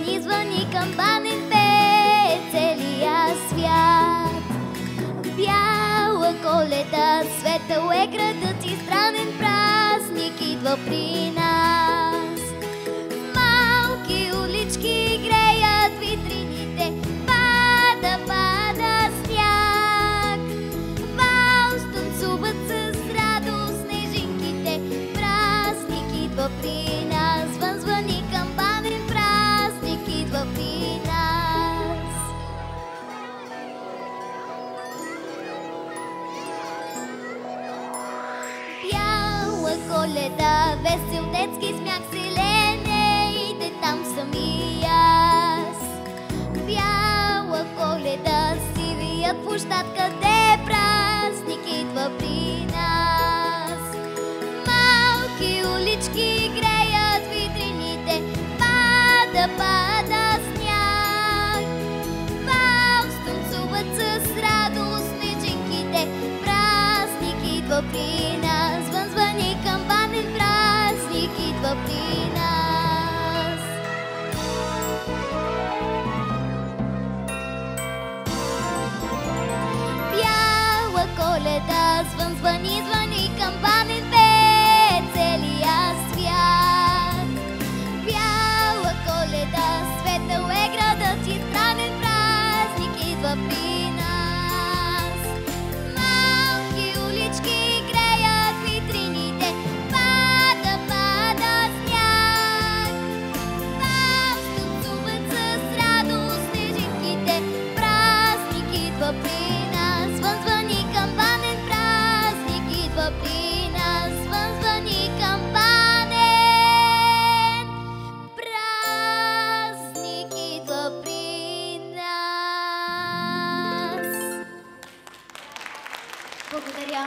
звъни, звъни, камбанен пее целия свят. Бяла Коледа, светъл е градът и странен празник идва при нас. Малки улички греят витрините, пада, пада сняг. Валс танцуват с радост снежинките, празник идва при нас. Звън, звъни, камбанен празник идва при нас. Бяла Коледа, весел детски смях, селене иде там сами аз. Бяла Коледа, сивия площад, къде празник идва при нас. Малки улички греят витрините, пада, пада сняг. Валс танцуват с радост снежинките, празник идва при нас. Звън, звъни, камбанен празник идва при нас. Бяла Коледа, звън, звъни, звъни, камбанен пее целия свят. Бяла Коледа, светъл е градът и странен празник идва при нас. Малки улички греят витрините, пада, пада сняг. Валс танцуват с радост снежинките, празник идва при нас. Звън, звъни, камбанен празник идва при нас. Звън, звъни, камбанен празник идва при нас. Благодаря.